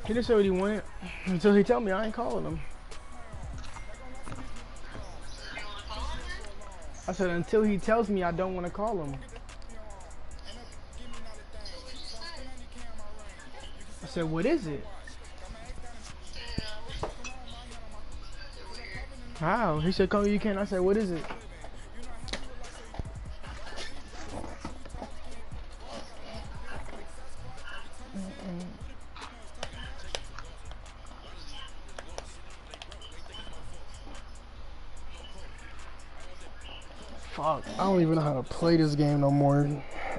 He just said what he wanted. Until he tell me, I ain't calling him. I said until he tells me I don't want to call him. I said, what is it? How? He said, call me, you can. I said, what is it? Fuck, I don't even know how to play this game no more,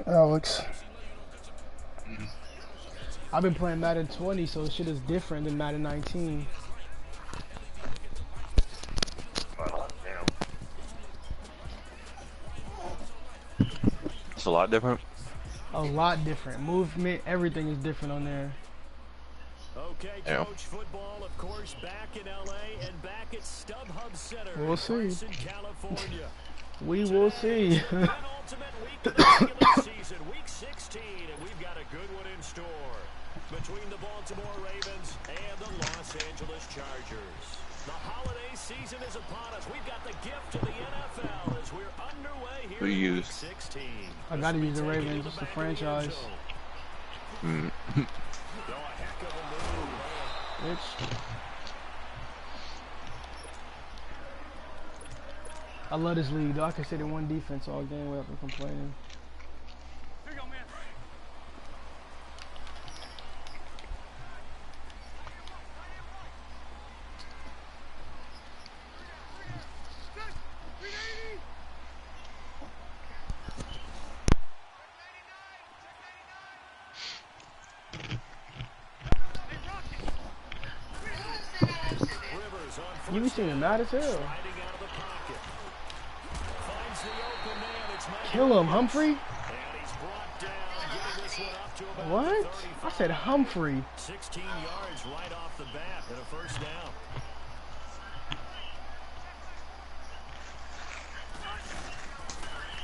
Alex. I've been playing Madden 20, so shit is different than Madden 19. It's a lot different. A lot different. Movement, everything is different on there. Okay, Coach, football, of course, back in LA and back at StubHub Center. We'll see. California. We will see. Penultimate week of the regular season, week 16, and we've got a good one in store between the Baltimore Ravens and the Los Angeles Chargers. The holiday season is upon us. We've got the gift of the NFL as we're underway here in week 16. I gotta use the Ravens. It's the franchise. I love this league, though. I can sit in one defense all game without complaining. Here you go, man. You be seeing mad as hell. Kill him, Humphrey. What? I said Humphrey. 16 yards right off the bat and a first down.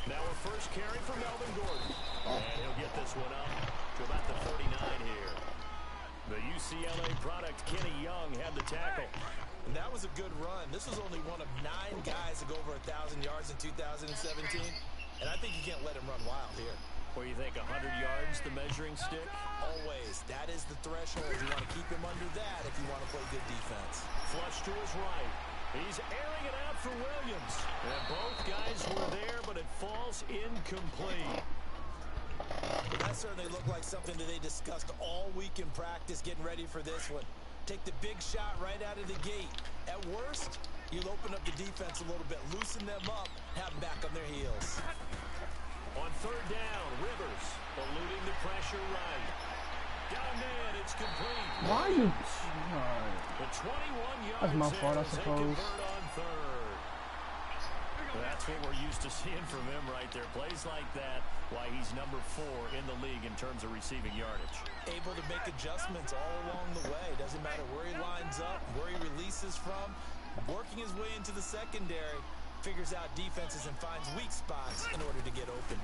Now a first carry for Melvin Gordon. And he'll get this one up to about the 39 here. The UCLA product, Kenny Young, had the tackle. And that was a good run. This was only one of 9 guys to go over 1,000 yards in 2017. And I think you can't let him run wild here. Where you think 100 yards, the measuring stick? Always. That is the threshold. You want to keep him under that if you want to play good defense. Flush to his right. He's airing it out for Williams. And both guys were there, but it falls incomplete. That certainly looked like something that they discussed all week in practice, getting ready for this one. Take the big shot right out of the gate. At worst, you'll open up the defense a little bit, loosen them up, have them back on their heels. On third down, Rivers eluding the pressure right. Down in, it's complete. Why are you? The 21 yards. That's my fault, I suppose. That's what we're used to seeing from him right there. Plays like that, why he's number 4 in the league in terms of receiving yardage. Able to make adjustments all along the way. Doesn't matter where he lines up, where he releases from. Working his way into the secondary, figures out defenses and finds weak spots in order to get open.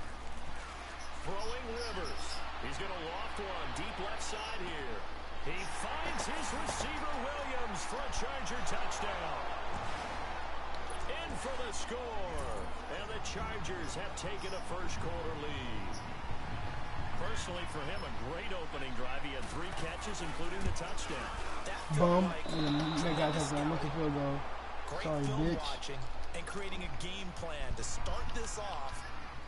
Throwing Rivers. He's going to loft one deep left side here. He finds his receiver Williams for a Charger touchdown. In for the score. And the Chargers have taken a first quarter lead. Personally, for him, a great opening drive. He had 3 catches, including the touchdown. Bum. That guy has a monkey field goal. Sorry, bitch. Watching and creating a game plan to start this off,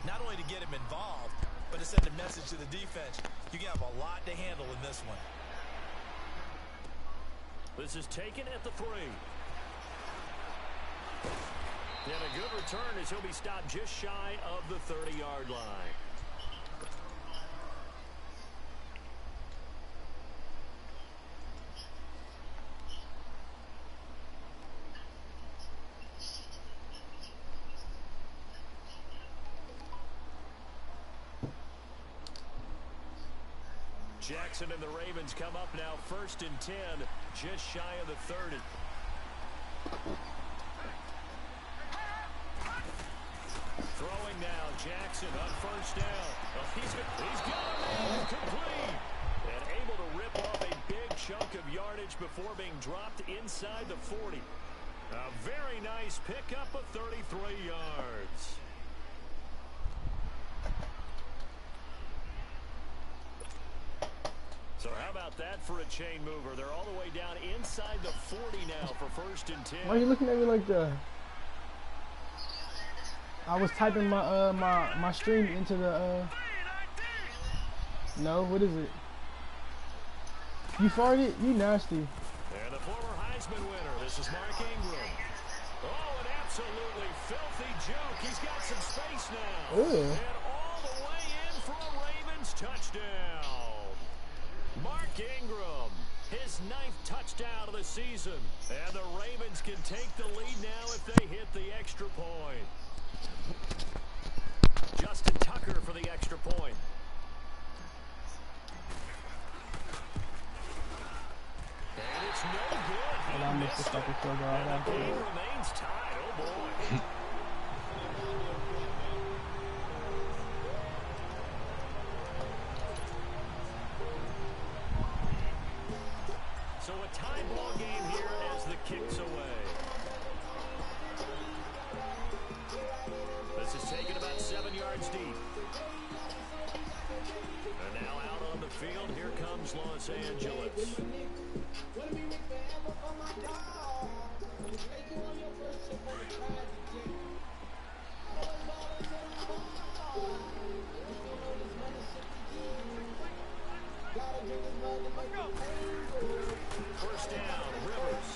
not only to get him involved, but to send a message to the defense. You can have a lot to handle in this one. This is taken at the 3. And a good return as he'll be stopped just shy of the 30-yard line. Jackson and the Ravens come up now, 1st and 10, just shy of the 30. Throwing now, Jackson on 1st down. He's got it all complete. And able to rip off a big chunk of yards before being dropped inside the 40. A very nice pickup of 33 yards. So how about that for a chain mover? They're all the way down inside the 40 now for 1st and 10. Why are you looking at me like that? I was typing my my stream into the No, what is it? You farted? You nasty. And the former Heisman winner, this is Mark Ingram. Oh, an absolutely filthy joke. He's got some space now. Ooh. And all the way in for a Ravens touchdown. Mark Ingram, his 9th touchdown of the season. And the Ravens can take the lead now if they hit the extra point. Justin Tucker for the extra point. And it's no good. Hold on, Mr. Second field goal. And the game remains tied. Oh, boy. So a tie ball game here as the kick's away. This is taken about 7 yards deep. And now out on the field, here comes Los Angeles. First down, Rivers.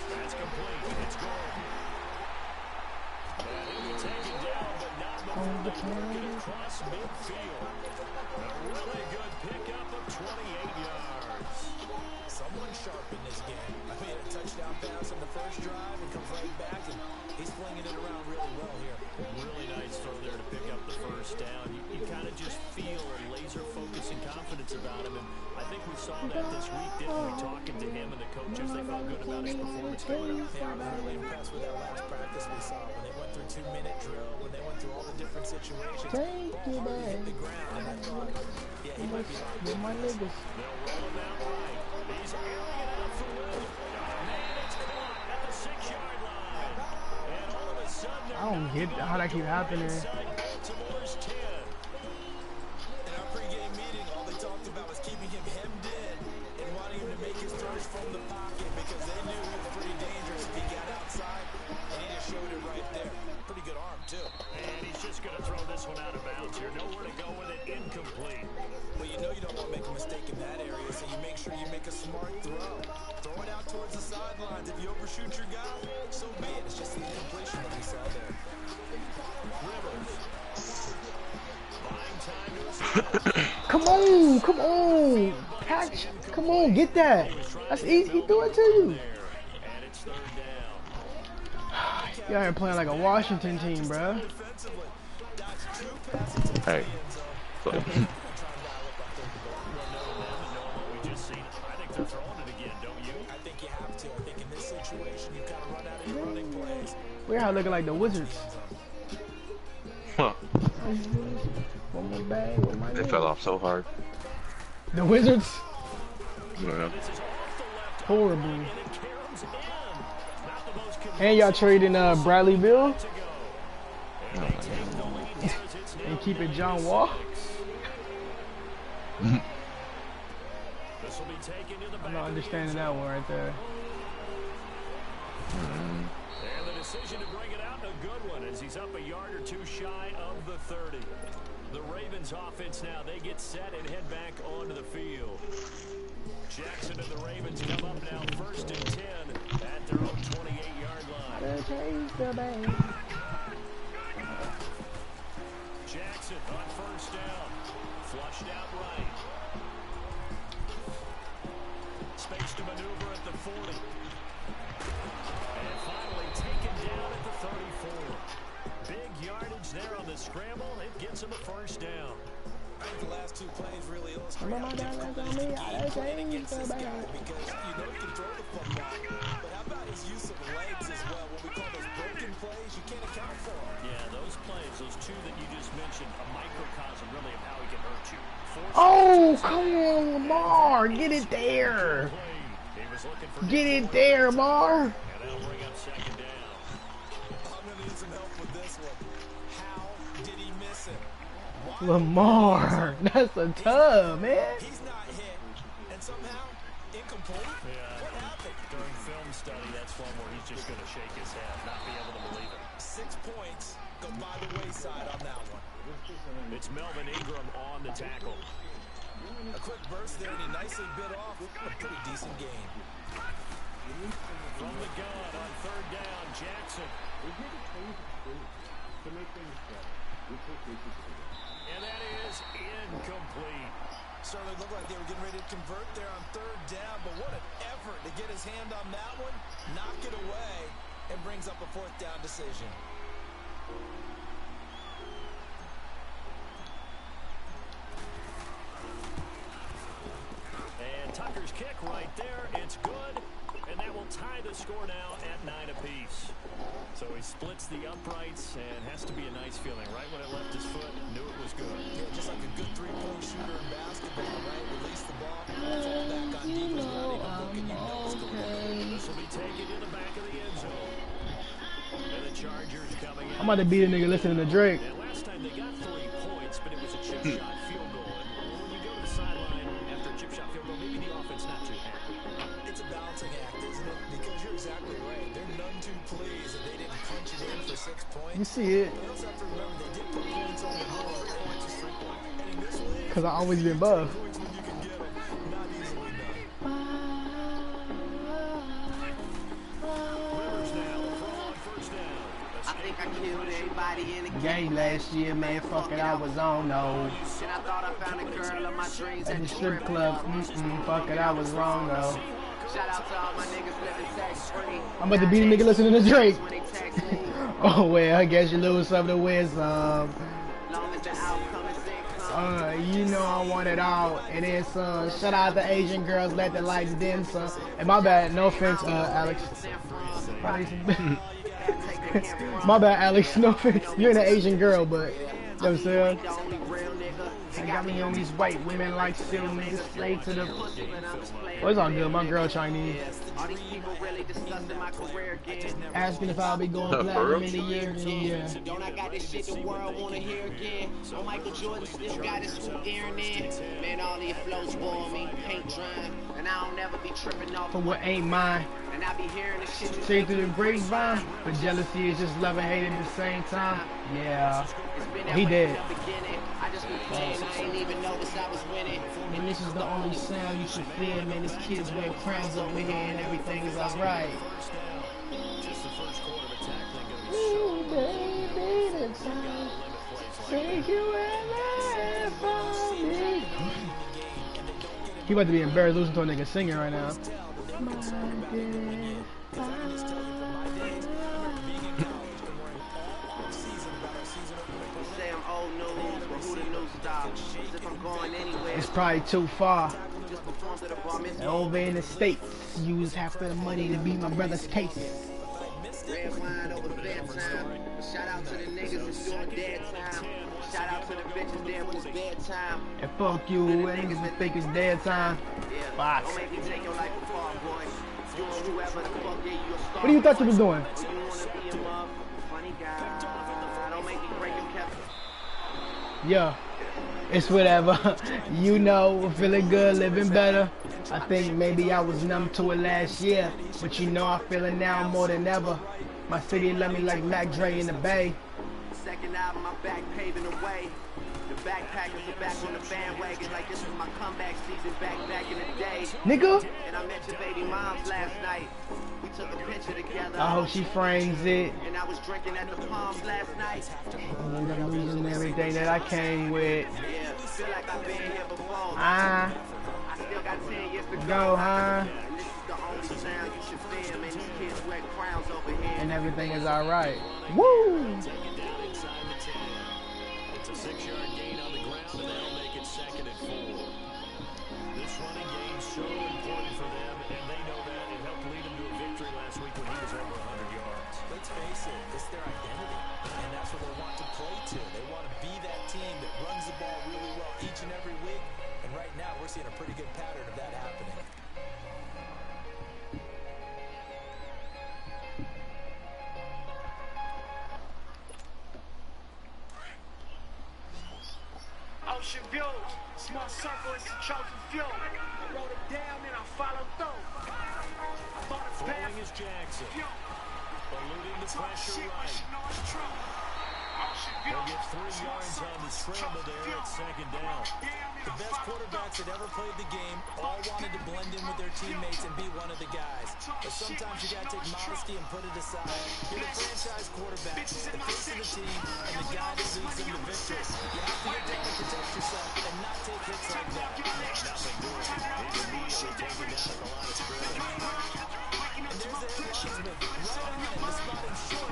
That's complete. It's gone. And he'll be taken down, but not before they work it across midfield. A really good pickup of 28 yards. Someone sharp in this game. I made a touchdown pass on the first drive and comes right back, and he's flinging it around really well here. Really nice throw there to pick up the first down. You kind of just feel a laser focus and confidence about him, and I think we saw that this week, didn't we? Talking to him and the coaches, they felt good about his performance coming up. Yeah, I was really impressed with that last practice we saw when they went through 2-minute drill, when they went through all the different situations. Thank you, Ball hardly hit man. the ground, and I thought, yeah, he might be locked With in. my niggas. They'll roll him out right. He's airing it out for Will. Man, it's caught at the 6-yard line. And all of a sudden, I don't get how that keep happening. inside Baltimore's 10. In our pregame meeting, all they talked about was keeping him hemmed in and wanting him to make his throws from the pocket because they knew he was pretty dangerous if he got outside, and he just showed it right there. Pretty good arm, too. And he's just going to throw this one out of bounds here. Nowhere to go with it. Incomplete. Well, you know you don't want to make a mistake in that area, so you make sure you make a smart throw. Throw it out towards the sidelines. If you overshoot your guy, so be it. It's just the incompletion that we saw there. Rivers. Buying time to his Come on, come on. Catch. Come on, get that. That's easy. He threw it to you. And it's 3rd down. Y'all here playing like a Washington team, bruh. Defensively, that's true passing to the Hey. end zone. So, Well, knowing them and knowing what we just seen, I think they're throwing it again, don't you? I think you have to. I think in this situation, you kind of run out of your running plays. We're out looking like the Wizards. huh. One more bag with my They niggas. fell off so hard. The Wizards? Yeah. This is off the left Horrible. and it caroms in. Not the most And y'all trading Bradley Bill to go. And they take the lead here as it's now and keep it John Wall. This will be taken to the back. I'm not of the understanding end that zone. one right there. And the decision to bring it out, a good one, as he's up a yard or two shy of the 30. The Ravens offense now, they get set and head back onto the field. Jackson and the Ravens come up now 1st and 10 at their own 28-yard line. Jackson on 1st down. Flushed out right. Space to maneuver at the 40. And finally taken down at the 34. Big yardage there on the scramble. It gets him a 1st down. I think the last two plays really illustrate how difficult it is to game plan against this guy because you know he can throw the football, but how about his use of legs as well? What we call those broken plays, you can't account for them. Yeah, those plays, those two that you just mentioned, a microcosm really of how he can hurt you. Oh, come on, Lamar. Get it there. Get it there, Lamar. And that'll bring up second down. I'm going to need some help with this one. How did he miss it? Lamar. That's a tub, man. He's not hit. And somehow, incomplete? Yeah. What happened? During film study, that's one where he's just going to shake his head, not be able to believe it. 6 points go by the wayside on that one. It's Melvin Ingram on the tackle. A quick burst there, and he nicely bit off a pretty decent gain. From the gun on third down, Jackson. And that is incomplete. Certainly looked like they were getting ready to convert there on third down, but what an effort to get his hand on that one, knock it away, and brings up a fourth down decision. And Tucker's kick right there. It's good. And that will tie the score now at 9 apiece. So he splits the uprights and has to be a nice feeling. Right when it left his foot, knew it was good. Yeah, just like a good three-point shooter in basketball, right? Release the ball, fall back on defense without even looking. You know it's going to This will be taken to the back of the end zone. And the Chargers coming in. I'm about to beat a nigga listening to Drake. And last time they got 3 points, but it was a chip shot field goal. And when you go to the sideline after a chip shot field goal, maybe the offense not too happy. It's a balancing act, isn't it? Because you're exactly right. They're none too pleased that they didn't punch it in for 6 points. You see it. But you also have to remember they did put points on the board. Points is 3 points. And in this league, Because I always been buff. points when you can get them, not easily done. Rivers now, the throw on first down. I think I killed everybody in the Game last year, man. Fuck it, I was on no. And I thought I found a girl of my dreams At the strip club, fuck it, I was wrong though. Shout out to all my niggas living tax free. I'm about to beat a nigga listening to Drake. When they text me, Oh well, I guess you lose some to win some. long as the outcome is income. You know I want it all, and then some. Shout out to Asian girls, let the lights dim some. And my bad, no offense, Alex. My bad, Alex. No offense. You're an Asian girl, but you know what I'm saying. The only real nigga. I got me on these white women like still niggas slave to the. Oh, it's all good. My girl Chinese. All these people really discussing my career again. Asking if I'll be going For platinum real? in the year. Yeah. Don't I got this shit the world wanna hear again? Oh, Michael Jordan still got his swoop airing in. Man, all these flows bore me, paint drying. And I don't never be tripping off For what ain't mine. And I be hearing the shit you Straight through the grapevine. But jealousy is just love and hate at the same time. Yeah. It's been He that way dead. from the beginning. I just been playing, I ain't even notice I was winning. And this is the only sound you should fear, man. These kids wear crowns over here and everything is alright. First down. Just the first quarter of a tackling going to be Ooh, so baby, the gotta time. limit plays like Take that. you away from me. He about to be embarrassed losing to a nigga singing right now. My dear, Say I'm old news, but who the new stop? As if I'm going anywhere. it's probably too far. Just performed at a bar mitzvah. And over in the States, use half the money to beat my brother's case. Red wine over bedtime. Shout out to the niggas that's doing dead time. Shout out to the bitches there when it's bedtime. And fuck you, niggas that think it's dead time. Yeah. Fox. Don't make me take your life apart, boy. You and whoever the fuck gave you a star. What do you thought you was doing? Or you wanna be a motherfucking funny guy. Don't make me break your cap. Yeah, it's whatever. You know, feeling good, living better. I think maybe I was numb to it last year, but you know I feel it now more than ever. My city love me like Mac Dre in the Bay. Second album, I'm back paving the way. The backpackers are back on the bandwagon like this was my comeback season back in the day. Nigga, And I met your baby moms last night. We took a picture together. I hope she frames it. And I was drinking at the Palms last night. And I'm losing everything that I came with. Yeah, feel like I've been here before. Ah, I still got 10 years to go. go, huh? And this is the only sound you should feel, man. These kids wear crowns over here. And everything is alright. Woo! Taken down inside the 10. It's a 6-yard gain on the ground, and that'll make it 2nd and 4. This running game's so important for them, and they know that. It helped lead them to a victory last week when he was over 100 yards. let's face it, it's their identity. And that's what they want to play to. They want to be that team that runs the ball really well each and every week. And right now, we're seeing a pretty good pattern of that happening. Ocean view, small circle is a trophy view. I wrote it down and I followed through. I bought a Throwing is Jackson. Eluding the pressure right. He'll get 3 yards on the scramble there at second down. The best quarterbacks that ever played the game all wanted to blend in with their teammates and be one of the guys. But sometimes you got to take modesty and put it aside. You're the franchise quarterback, the face of the team, and the guy that leads them to victory. You have to get down and protect yourself and not take hits like that. Nothing doing. He's immediately taken down at the line of scrimmage. And there's the head linesman right on it to spot him short.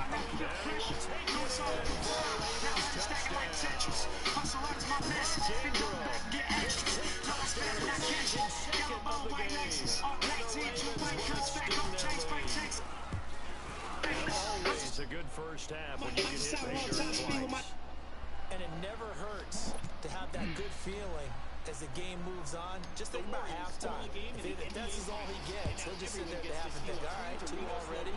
Always a good first half when you can hit major twice. And it never hurts to have that good feeling as the game moves on. Just think about halftime. If this is all he gets, he'll just sit there at half and think, all right, 2 already.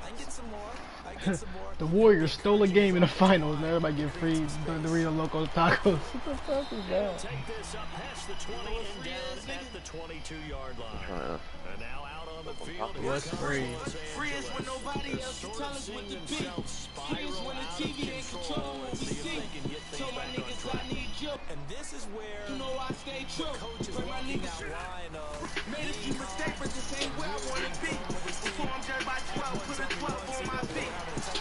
I can get some more. I can get some more. The Warriors stole a game in the finals, and everybody get free Dorito Loco tacos. What the fuck is that? Take this up past the 20 and down at the 22-yard line. And now out on the field. What's free? Free is when nobody else can tell us what to be. Free is when the TV ain't controlling what we see. Tell my niggas I need you. And this is where You know I stay true. the coach is But my walking niggas that line of made a few mistakes, but this ain't where I wanna be. Before I'm judged by 12, put a 12 on my feet.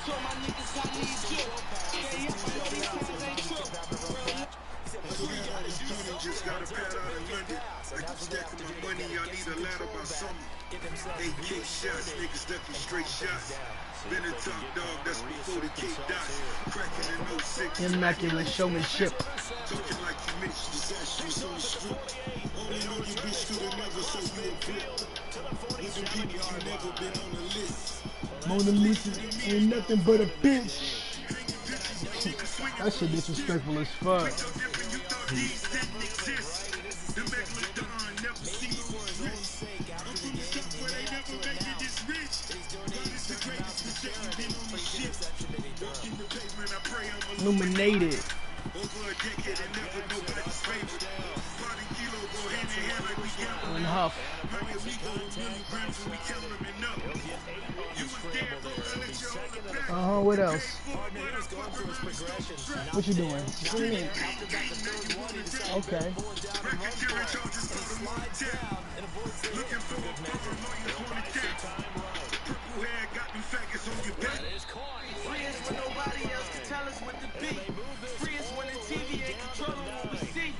Tell my niggas I need you. Stay up, I know these times ain't true. Just got a pad out in London. I keep stacking my money, I need a ladder by summer. 8K shots, niggas ducking straight shots. Been a top dog, that's before the K dots. Cracking in 06. Immaculate showmanship. Talking like you Mitch, this ass you so strict. Only know you bitch could have never so you a grip. With them people you never been on the list. Mona Lisa ain't nothing but a bitch. That shit disrespectful as fuck. Illuminated. And Huff. What else? What you doing? What do you mean? Okay. Free is when nobody else can tell us what to be. Free is when the TV ain't controlling what we see.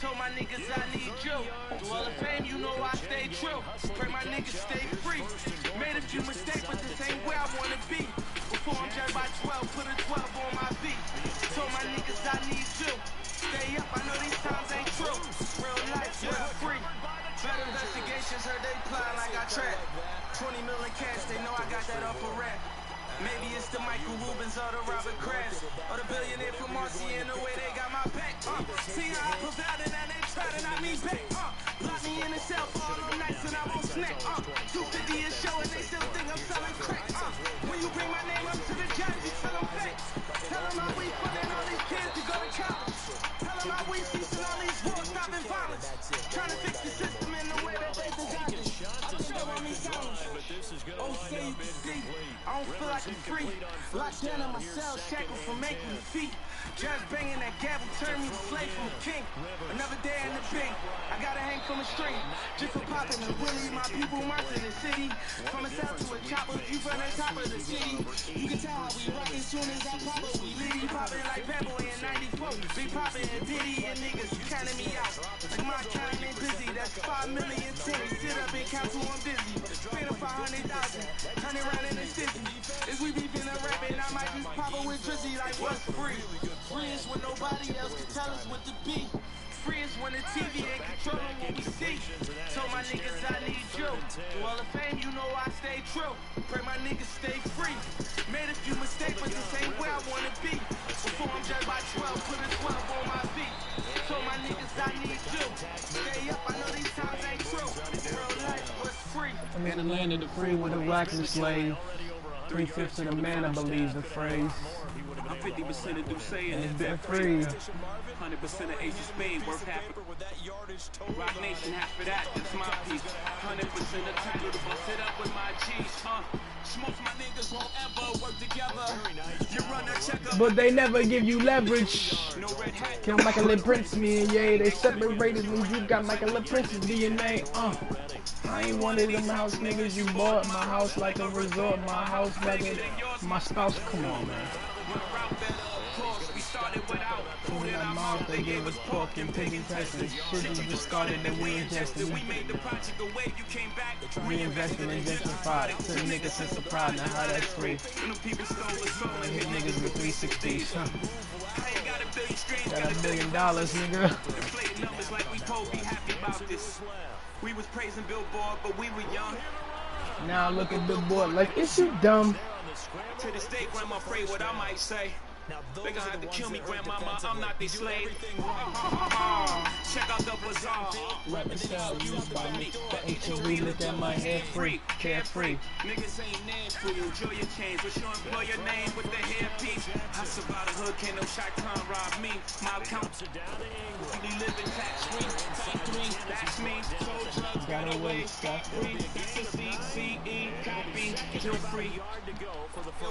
Told my niggas I need you. Through all the fame, you know I stay true. Pray my niggas stay free. Made a few mistakes, but this ain't where I wanna be. Before I'm judged by 12, put a 12 on my feet. Told my niggas I need you. Stay up, I know these times ain't true. Real life, real free. Better investigations, heard they plotting like I trap. 20 million cash, they know I got that off a rap. Maybe it's the Michael Rubens or the Robert Krabs or the billionaire from Marcy in the way they got my back. See how I prevailed and now they try to knock me back. Lock me in the cell for all them nights and I won't snack. 250 a show and they still think I'm selling crack. When you bring my name up to the judge, you tell them fake. Tell them how we funding all these kids to go to college. Tell them how we ceasing all these wars, stopping violence. Trying to fix the system in the way that they designed it. I don't know how many times. Oh, say you can see. I don't feel like I'm free. Locked down in my cell, shackled from ankle to feet. Judge banging that gavel, turned me to slave from a king. Another day in the bank, I gotta hang from a string. Just for popping the willie, my people march in the city. From a cell to a chopper, you from the top of the city. You can tell how we rock as soon as I pop it. We litty popping like Bad Boy in 94. Big popping and Diddy and niggas counting me out. Like my counting ain't busy, that's 5 million tens. Sit up and count till I'm busy. Spend a 500,000, turn it around in the 50. If we beefing a rapping, I might just pop it with Drizzy like what's free. Free is when nobody else can tell us what to be. Free is when the TV ain't controlling what we see. Told my niggas I need you. Through all the fame, you know I stay true. Pray my niggas stay free. Made a few mistakes, but this ain't where I wanna be. Before I'm judged by 12, put a 12 on my feet. Told my niggas I need you. Stay up, I know these times ain't true. Real life was free. I'm in the land of the free with a waxing slave. 3/5 of the man, I believe the phrase. I'm 50% of Duce and It's it's been been free. 100% of Ace of Spade worth half. Rock Nation, half of that, that's my piece. 100% of Tangle to bust it up with my G's, Smoke my niggas won't ever work together. You run a checkup. But they never give you leverage. No red hat. Kill Michael and Prince, me and Ye, they separated me. You got Michael and Prince's DNA. I ain't one of them house niggas. You bought my house like a resort. My house like my spouse. Come on, man. We started without food in our Mouth, mouth. they gave us pork and pig intestines. Shit you discarded and we ingested. We made the project a wave. You came back. Reinvested and gentrified. To the niggas since the pride. Now how that's free. And them people stole the soul and Hit hit niggas with 360s. I ain't got $1 billion streams. Got $1 billion, nigga. Inflating numbers like we supposed to be happy about this. We was praising Billboard, but we were young. Now look at Billboard like, is you dumb? To this day, grandma afraid what I might say. They gonna have to kill me, grandmama. I'm not their slave. Check out the bazaar. Rapping style used by me. The HOE, look at my hair free, carefree. Niggas ain't there for you. Enjoy your change. What's your employer name with the hairpiece? I survived the hood, can't no shot crime rob me. My account's really living tax free. That's me. Sold drugs, got away scot free. CCE, copy, kill free.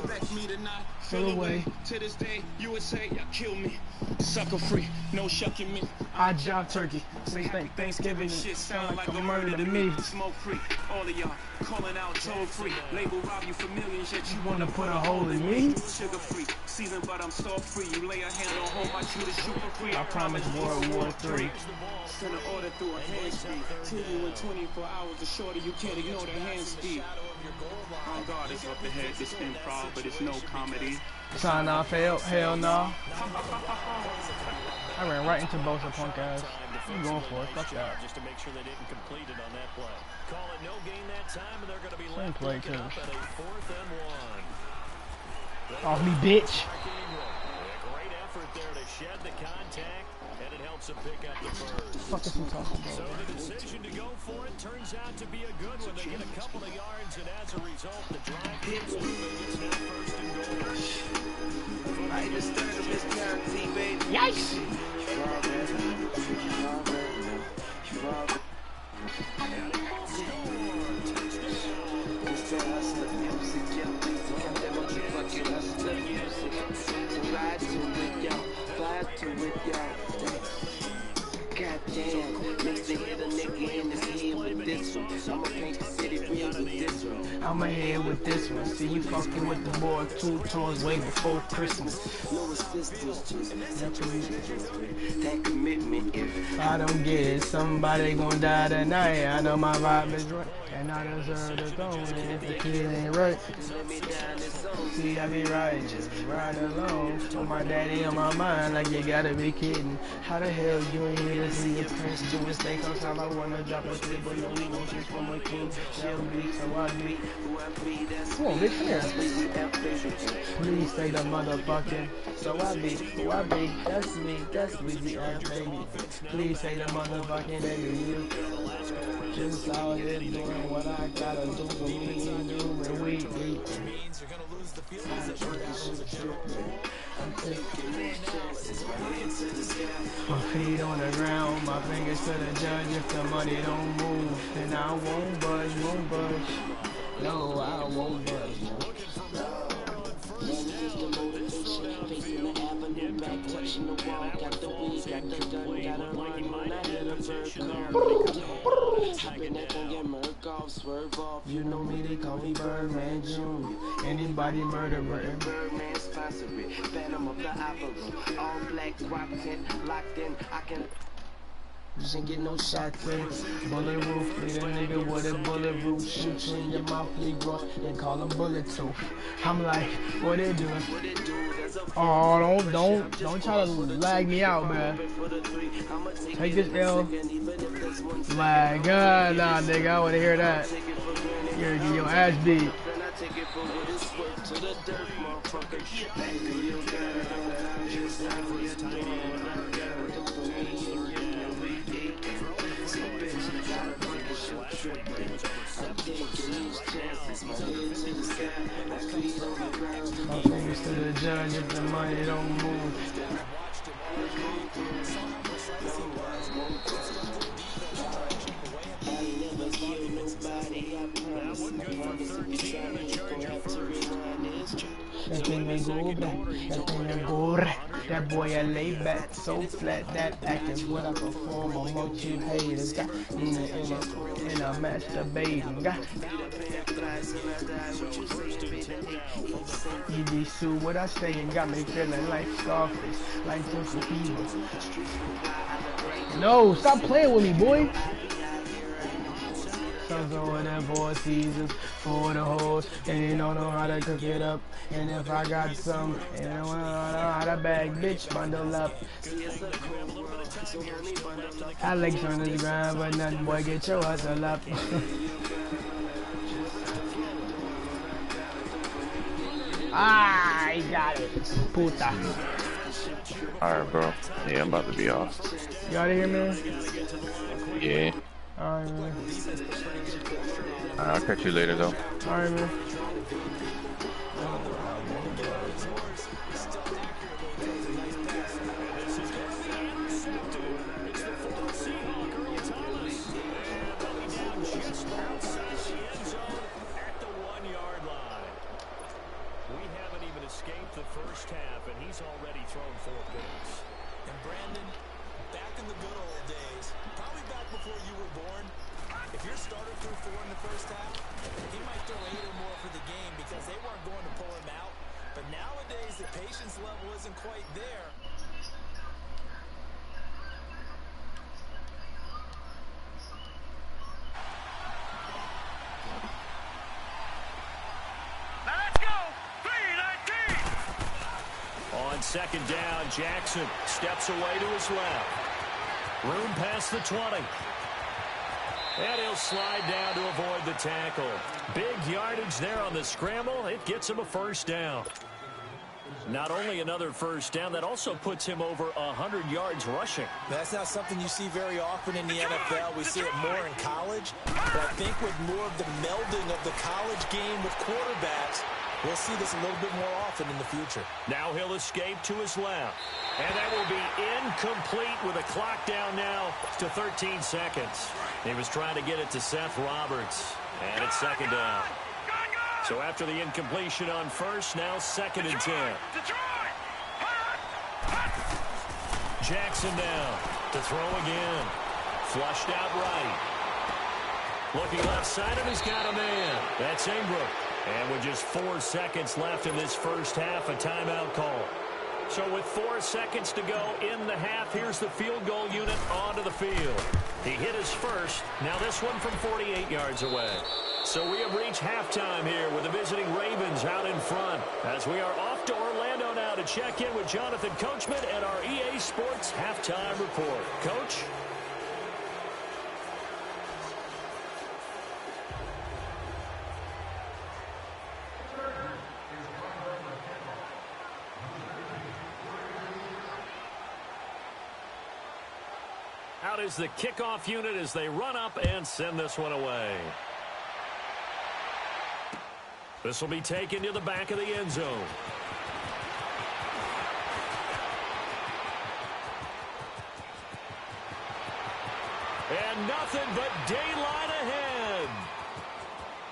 That's me tonight. Feel away. To this day, USA, y'all kill me. Sucker free, no shucking me. I job turkey. Say Thanksgiving Shit sound like a murder to me. Smoke free, all of y'all calling out toll free. Label rob you for millions, yet you Wanna put a hole in me? sugar free. Season, but I'm salt free. You lay a hand on home, I shoot a super free. I promise World War III. Send an order through a hand speed. Till you in 24 hours, the shorter you can't ignore the hand speed. Oh God, it's up ahead. This improv, but it's no comedy. Sign off, hell no. I ran right into both of punk ass. I'm going for it, fuck that. Just to make sure they didn't complete it on that play. Call it no gain that time, and they're going to be Same left play, looking too. up at a 4th and 1. Off me, bitch. A great effort there to shed the contact, and it helps him pick up the first. Fuck is he talking So about? the decision to go for it turns out to be a good one. They get a couple of yards, and as a result, the drive keeps moving. It's now 1st and goal. Right, this third of this guarantee, baby. Yikes! Goddamn, makes me hit a nigga in his head with this one. I'ma paint the city real with this one. I'ma head with this one. See you fucking with the boy 2 tours way before Christmas. No assistance, just that commitment. If I don't get it, somebody gon' die tonight. I know my vibe is right, and I deserve the throne. And if the kid ain't right, let me down this song. see I be riding, just riding alone. With my daddy on my mind, like you gotta be kidding. How the hell you ain't here to see your prince do his thing? Sometimes I wanna drop a tip, but no emotions from a king. Shall be, so I be. Who I be, that's Come on, bitch, come here. me. Please say the motherfucking. So I be, who I be, that's me, baby. Please say the motherfucking baby, you. Just out here doing what I gotta do for me and do when we eat. Means you're going to lose the field. I'm taking these chances, my hands to the sky. My feet on the ground, my fingers to the judge. If the money don't move, then I won't budge, won't budge. No, I won't budge. Just the motivation, facing the avenue, back touching the wall, got the weed, got the gun, got a run when I hit a bird call. Hopping up on your Merc off, swerve off. You know me, they call me Birdman Jr. Anybody murder, Birdman sponsor it, Phantom of the Opera, all black, rock tent, locked in, I can. You shouldn't get no shots in. Bullet roof, lead a nigga with a bullet roof. Shoot you in your mouth, leave rough. They call him bullet tooth. I'm like, what they doing? Oh, don't try to lag me out, man. Take this L. Lag, nah, nigga, I wanna hear that. You're gonna get your ass beat. to the dirt, motherfucker. Baby, you got it all down, just how you doing. I got it for me and you, we eat. So bitch, I got a fucking shit tripping. I'm taking these chances, my head to the sky. I feet on the ground. My fingers to the judge if the money don't move. I never kill nobody, I promise. That thing ain't go back, that thing ain't go right. That boy I lay back, so flat, that act is what I perform on what you haters got. In a masturbating, got. ED Sue, what I say, and got me feeling like Scarface, like Justin Fever. No, stop playing with me, boy. Sons over there 4 seasons for the hoes, and they don't know how to cook it up. And if I got some, and I don't know how to bag, bitch, bundle up. Alex on the ground, but nothing, boy, get your hustle up. Ah, he got it. Puta. Alright, bro. Yeah, I'm about to be off. You out of here, man? Yeah. Alright, man. Alright, I'll catch you later, though. Alright, man. The first half, and he's already thrown 4 picks. And Brandon, back in the good old days, probably back before you were born, if your starter threw 4 in the first half, he might throw 8 or more for the game because they weren't going to pull him out. But nowadays, the patience level isn't quite there. On second down, Jackson steps away to his left. Room past the 20. And he'll slide down to avoid the tackle. Big yardage there on the scramble. It gets him a first down. Not only another first down, that also puts him over 100 yards rushing. That's not something you see very often in the NFL. We see it more in college. But I think with more of the melding of the college game with quarterbacks, we'll see this a little bit more often in the future. Now he'll escape to his left. And that will be incomplete with a clock down now to 13 seconds. He was trying to get it to Seth Roberts. And it's second down. So after the incompletion on first, now second and 10. Jackson down to throw again. Flushed out right. Looking left side, and he's got a man. That's Ingram. And with just 4 seconds left in this first half, a timeout call. So with 4 seconds to go in the half, here's the field goal unit onto the field. He hit his first. Now this one from 48 yards away. So we have reached halftime here with the visiting Ravens out in front. As we are off to Orlando now to check in with Jonathan Coachman and our EA Sports Halftime Report. Coach? Out is the kickoff unit as they run up and send this one away. This will be taken to the back of the end zone. And nothing but daylight ahead.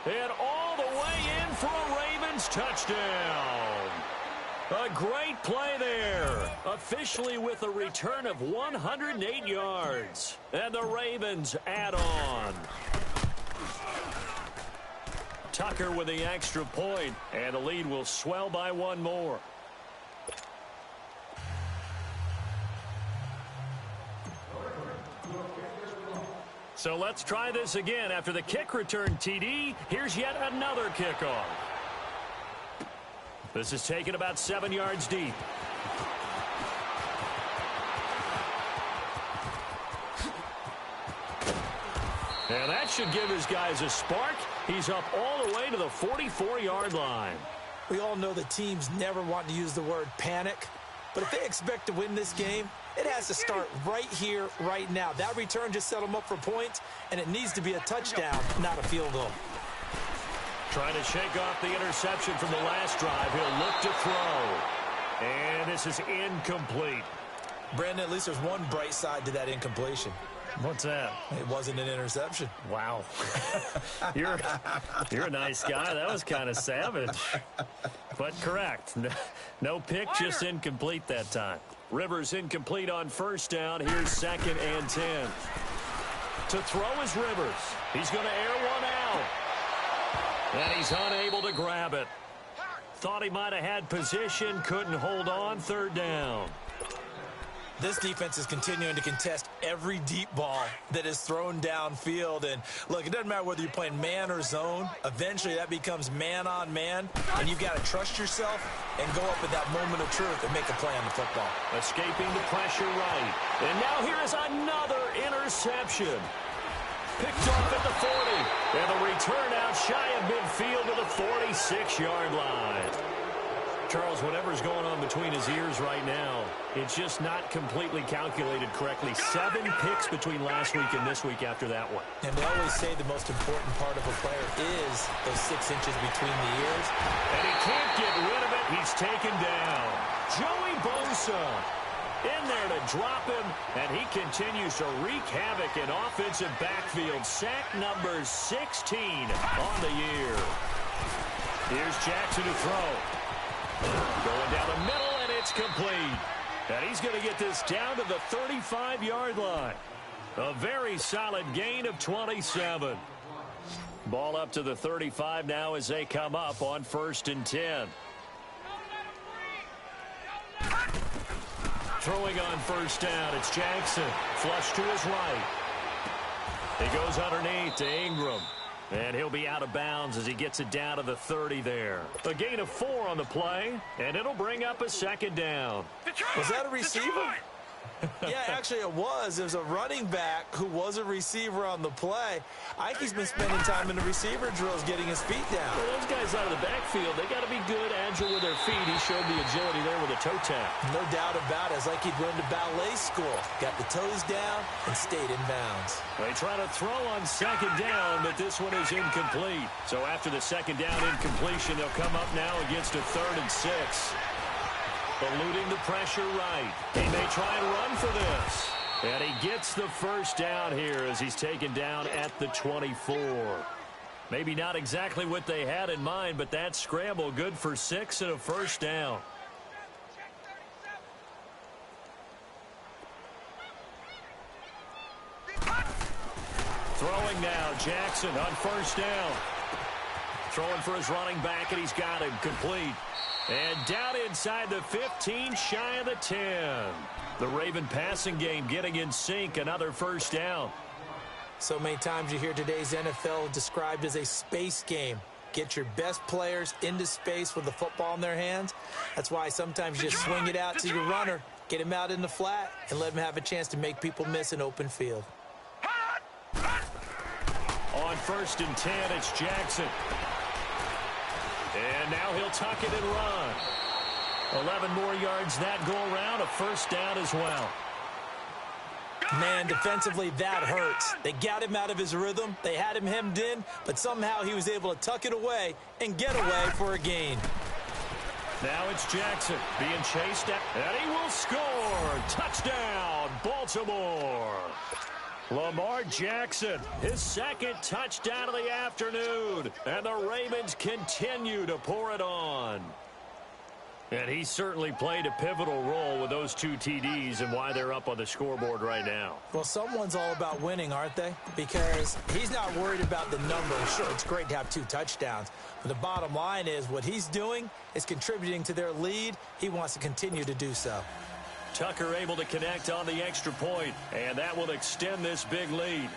And all the way in for a Ravens touchdown. A great play there. Officially with a return of 108 yards. And the Ravens add on. Tucker with the extra point, and the lead will swell by one more. So let's try this again. After the kick return TD, here's yet another kickoff. This is taken about 7 yards deep. And that should give his guys a spark. He's up all the way to the 44-yard line. We all know the teams never want to use the word panic, but if they expect to win this game, it has to start right here, right now. That return just set them up for points, and it needs to be a touchdown, not a field goal. Trying to shake off the interception from the last drive. He'll look to throw. And this is incomplete. Brandon, at least there's one bright side to that incompletion. What's that? It wasn't an interception. Wow. You're a nice guy. That was kind of savage. But correct. No pick, just incomplete that time. Rivers incomplete on first down. Here's 2nd and 10. To throw is Rivers. He's going to air one out. And he's unable to grab it. Thought he might have had position, couldn't hold on. 3rd down. This defense is continuing to contest every deep ball that is thrown downfield. And look, it doesn't matter whether you're playing man or zone. Eventually that becomes man on man. And you've got to trust yourself and go up at that moment of truth and make a play on the football. Escaping the pressure right. And now here is another interception. Picked off at the 40. And the return out shy of midfield to the 46-yard line. Charles, whatever's going on between his ears right now, it's just not completely calculated correctly. 7 picks between last week and this week after that one. And they always say the most important part of a player is those 6 inches between the ears. And he can't get rid of it. He's taken down. Joey Bosa in there to drop him, and he continues to wreak havoc in offensive backfield. Sack number 16 on the year. Here's Jackson to throw. Going down the middle, and it's complete. And he's going to get this down to the 35-yard line. A very solid gain of 27. Ball up to the 35 now as they come up on 1st and 10. Throwing on 1st down, it's Jackson. Flush to his right. He goes underneath to Ingram. And he'll be out of bounds as he gets it down to the 30 there. A gain of 4 on the play, and it'll bring up a 2nd down. Was that a receiver? Yeah, actually it was. There's a running back who was a receiver on the play. I think he's been spending time in the receiver drills getting his feet down. Well, those guys out of the backfield, they got to be good, agile with their feet. He showed the agility there with a toe tap. No doubt about it. It's like he'd run to ballet school. Got the toes down and stayed in bounds. They try to throw on 2nd down, but this one is incomplete. So after the 2nd down incompletion, they'll come up now against a 3rd and 6. Eluding the pressure right. He may try and run for this. And he gets the 1st down here as he's taken down at the 24. Maybe not exactly what they had in mind, but that scramble good for 6 and a 1st down. Throwing now, Jackson on 1st down. Throwing for his running back, and he's got him complete. And down inside the 15, shy of the 10. The Raven passing game getting in sync, another 1st down. So many times you hear today's NFL described as a space game. Get your best players into space with the football in their hands. That's why sometimes you just swing it out to your runner, get him out in the flat, and let him have a chance to make people miss an open field. On 1st and 10, it's Jackson. And now he'll tuck it and run. 11 more yards that go around, a 1st down as well. Man, defensively, that hurts. They got him out of his rhythm. They had him hemmed in, but somehow he was able to tuck it away and get away for a gain. Now it's Jackson being chased at, and he will score. Touchdown, Baltimore. Lamar Jackson, his 2nd touchdown of the afternoon. And the Ravens continue to pour it on. And he certainly played a pivotal role with those 2 TDs and why they're up on the scoreboard right now. Well, someone's all about winning, aren't they? Because he's not worried about the number. Sure, it's great to have 2 touchdowns. But the bottom line is what he's doing is contributing to their lead. He wants to continue to do so. Tucker able to connect on the extra point, and that will extend this big lead.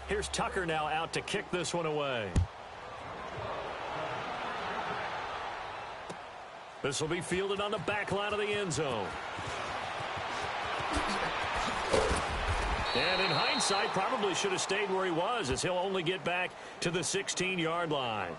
Here's Tucker now out to kick this one away. This will be fielded on the back line of the end zone. And in hindsight, probably should have stayed where he was, as he'll only get back to the 16-yard line.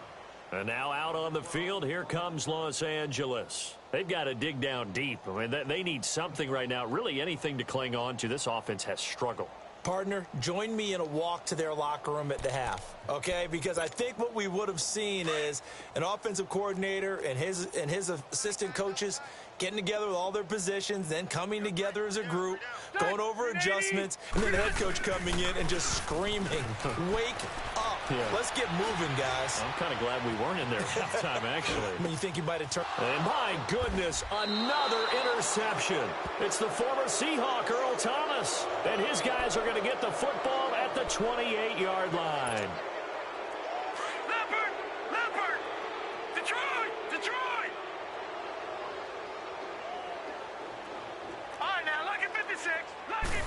And now out on the field, here comes Los Angeles. They've got to dig down deep. I mean, they need something right now, really anything to cling on to. This offense has struggled. Partner, join me in a walk to their locker room at the half, okay? Because I think what we would have seen is an offensive coordinator and his assistant coaches getting together with all their positions, then coming together as a group, going over adjustments, and then the head coach coming in and just screaming, wake up. Yeah. Let's get moving, guys. I'm kind of glad we weren't in there at halftime, actually. I mean, you think he might have turned... And my goodness, another interception. It's the former Seahawk, Earl Thomas. And his guys are going to get the football at the 28-yard line. Leopard! Detroit! All right, now, look at 56. Look at...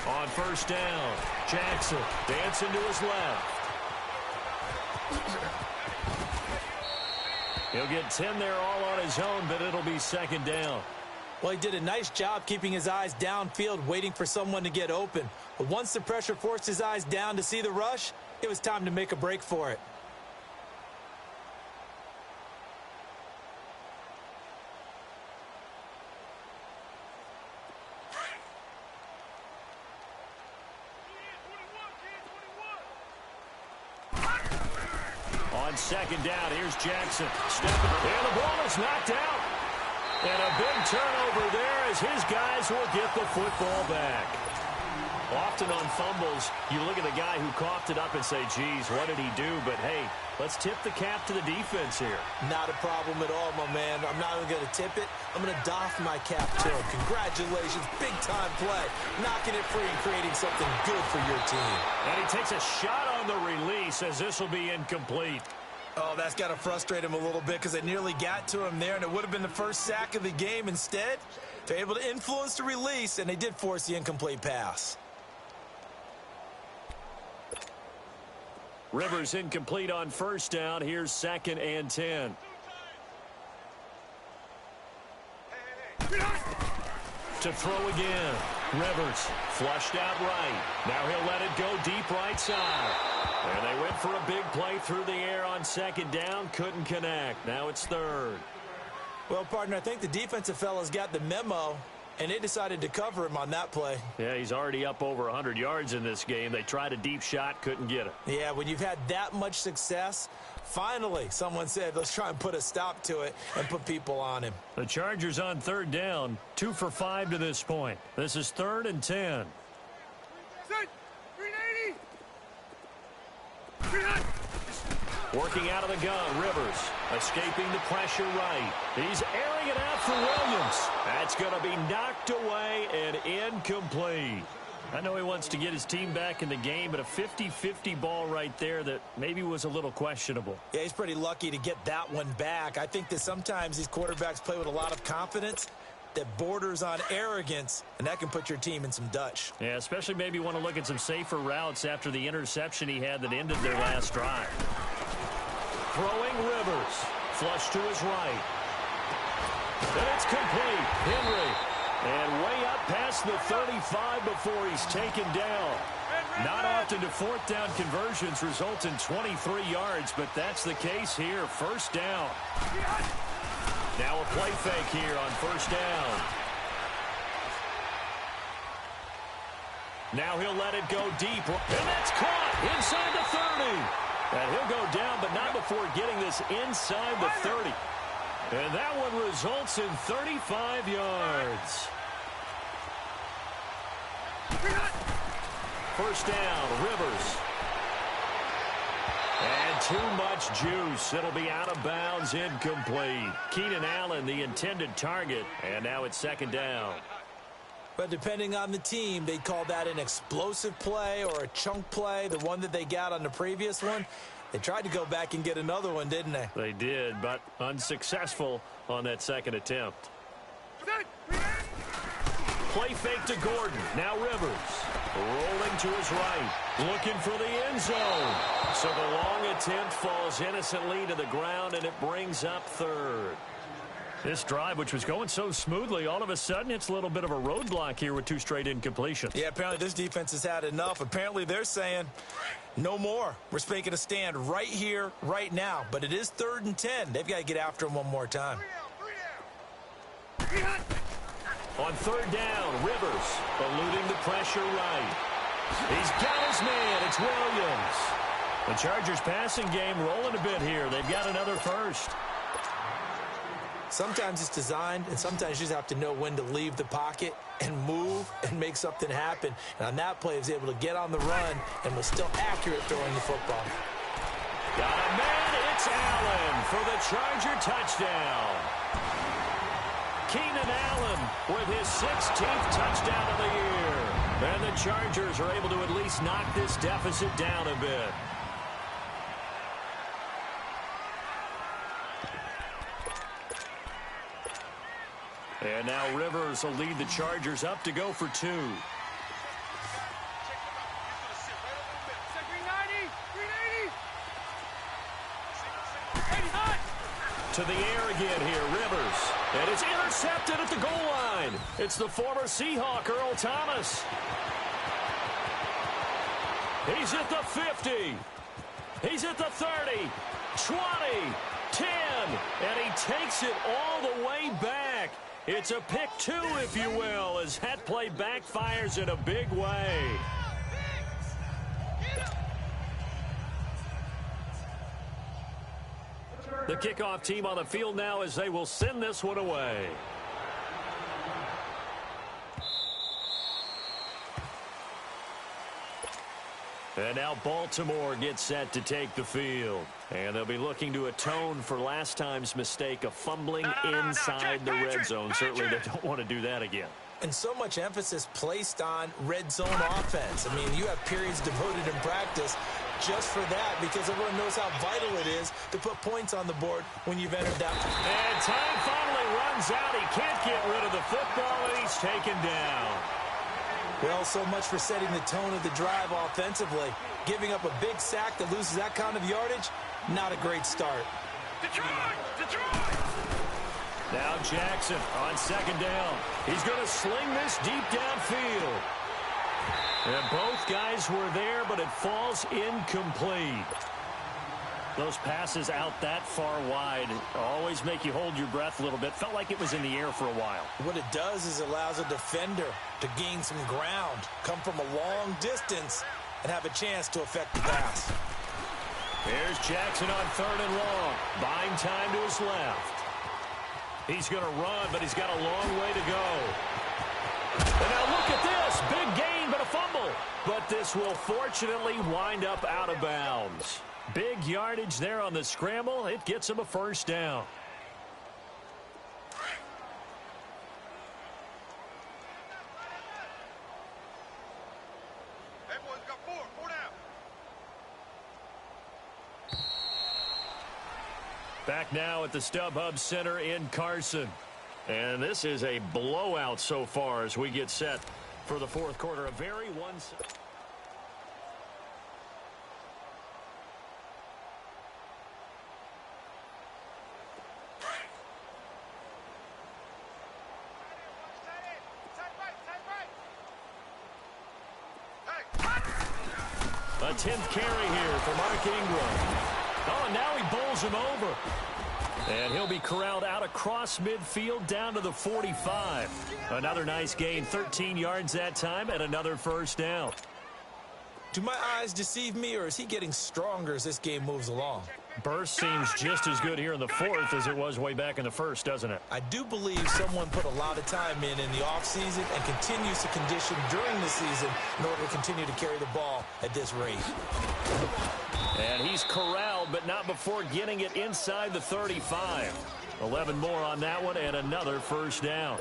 On first down, Jackson dancing to his left. He'll get 10 there all on his own, but it'll be second down. Well, he did a nice job keeping his eyes downfield, waiting for someone to get open. But once the pressure forced his eyes down to see the rush, it was time to make a break for it. On second down, here's Jackson. Stepping, and the ball is knocked out. And a big turnover there as his guys will get the football back. Often on fumbles, you look at the guy who coughed it up and say, geez, what did he do? But, hey, let's tip the cap to the defense here. Not a problem at all, my man. I'm not even going to tip it. I'm going to doff my cap to him. Congratulations. Big-time play. Knocking it free and creating something good for your team. And he takes a shot on the release as this will be incomplete. Oh, that's got to frustrate him a little bit because it nearly got to him there, and it would have been the first sack of the game. Instead, they're able to influence the release, and they did force the incomplete pass. Rivers incomplete on first down. Here's 2nd and 10. To throw again. Rivers flushed out right. Now he'll let it go deep right side. And they went for a big play through the air on second down. Couldn't connect. Now it's 3rd. Well, partner, I think the defensive fellas got the memo, and they decided to cover him on that play. Yeah, he's already up over 100 yards in this game. They tried a deep shot, couldn't get it. Yeah, when you've had that much success, finally someone said, let's try and put a stop to it and put people on him. The Chargers on 3rd down, 2 for 5 to this point. This is 3rd and 10. Working out of the gun, Rivers escaping the pressure right. He's airing it out for Williams. That's going to be knocked away and incomplete. I know he wants to get his team back in the game, but a 50-50 ball right there that maybe was a little questionable. Yeah, he's pretty lucky to get that one back. I think that sometimes these quarterbacks play with a lot of confidence that borders on arrogance, and that can put your team in some Dutch. Yeah, especially maybe want to look at some safer routes after the interception he had that ended their last drive. Throwing Rivers. Flush to his right. And it's complete. Henry. And way up past the 35 before he's taken down. Not often do 4th down conversions result in 23 yards, but that's the case here. 1st down. Now a play fake here on 1st down. Now he'll let it go deep. And that's caught inside the 30. And he'll go down, but not before getting this inside the 30. And that one results in 35 yards. 1st down, Rivers. And too much juice. It'll be out of bounds, incomplete. Keenan Allen, the intended target, and now it's 2nd down. But depending on the team, they call that an explosive play or a chunk play, the one that they got on the previous one. They tried to go back and get another one, didn't they? They did, but unsuccessful on that 2nd attempt. Play fake to Gordon. Now Rivers. Rolling to his right. Looking for the end zone. So the long attempt falls innocently to the ground, and it brings up 3rd. This drive, which was going so smoothly, all of a sudden it's a little bit of a roadblock here with 2 straight incompletions. Yeah, apparently this defense has had enough. Apparently they're saying no more. We're making a stand right here, right now. But it is 3rd and 10. They've got to get after him one more time. On 3rd down, Rivers eluding the pressure right. He's got his man. It's Williams. The Chargers passing game rolling a bit here. They've got another first. Sometimes it's designed, and sometimes you just have to know when to leave the pocket and move and make something happen. And on that play, he was able to get on the run and was still accurate throwing the football. Got a man. It's Allen for the Charger touchdown. Keenan Allen with his 16th touchdown of the year. And the Chargers are able to at least knock this deficit down a bit. And now Rivers will lead the Chargers up to go for 2. To the air again here, Rivers. And it's intercepted at the goal line. It's the former Seahawk, Earl Thomas. He's at the 50. He's at the 30, 20, 10. And he takes it all the way back. It's a pick 2, if you will, as that play backfires in a big way. The kickoff team on the field now as they will send this one away. And now Baltimore gets set to take the field. And they'll be looking to atone for last time's mistake of fumbling inside the red zone. Certainly they don't want to do that again. And so much emphasis placed on red zone offense. I mean, you have periods devoted in practice just for that because everyone knows how vital it is to put points on the board when you've entered that. And time finally runs out. He can't get rid of the football, and he's taken down. Well, so much for setting the tone of the drive offensively. Giving up a big sack that loses that kind of yardage, not a great start. Detroit! Now Jackson on 2nd down. He's going to sling this deep downfield. And both guys were there, but it falls incomplete. Those passes out that far wide always make you hold your breath a little bit. Felt like it was in the air for a while. What it does is it allows a defender to gain some ground, come from a long distance, and have a chance to affect the pass. Here's Jackson on 3rd and long. Buying time to his left. He's going to run, but he's got a long way to go. And now look at this. Big gain, but a fumble. But this will fortunately wind up out of bounds. Big yardage there on the scramble. It gets him a 1st down. Back now at the StubHub Center in Carson. And this is a blowout so far as we get set for the 4th quarter. A very one-sided. A 10th carry here for Mark Ingram. Oh, and now he bowls him over. And he'll be corralled out across midfield down to the 45. Another nice gain, 13 yards that time, and another 1st down. Do my eyes deceive me, or is he getting stronger as this game moves along? Burst seems just as good here in the 4th as it was way back in the 1st, doesn't it? I do believe someone put a lot of time in the offseason and continues to condition during the season in order to continue to carry the ball at this rate. And he's corralled, but not before getting it inside the 35. 11 more on that one, and another 1st down.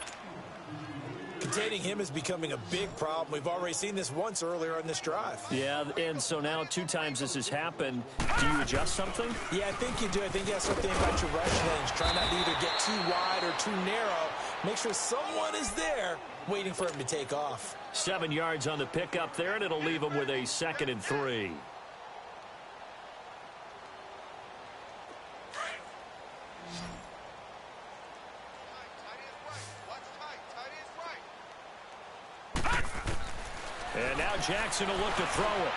Containing him is becoming a big problem. We've already seen this once earlier on this drive. Yeah, and so now 2 times this has happened. Do you adjust something? Yeah, I think you do. I think you have something about your rush lanes. Try not to either get too wide or too narrow. Make sure someone is there waiting for him to take off. 7 yards on the pickup there, and it'll leave him with a 2nd and 3. And now Jackson will look to throw it.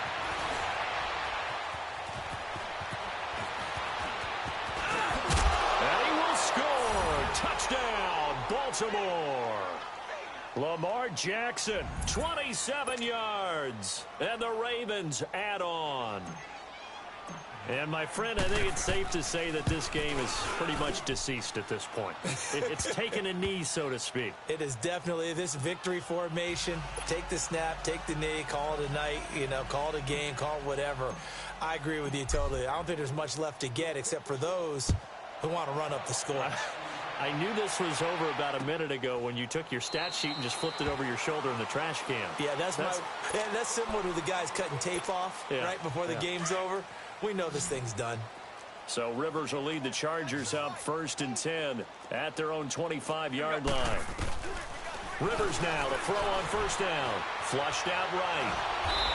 And he will score. Touchdown, Baltimore. Lamar Jackson, 27 yards. And the Ravens add on. And, my friend, I think it's safe to say that this game is pretty much deceased at this point. It's taken a knee, so to speak. It is definitely this victory formation. Take the snap, take the knee, call it a night, call it a game, call it whatever. I agree with you totally. I don't think there's much left to get except for those who want to run up the score. I knew this was over about a minute ago when you took your stat sheet and just flipped it over your shoulder in the trash can. Yeah, that's similar to the guys cutting tape off right before the game's over. We know this thing's done. So Rivers will lead the Chargers up 1st and 10 at their own 25-yard line. Rivers now to throw on 1st down. Flushed out right.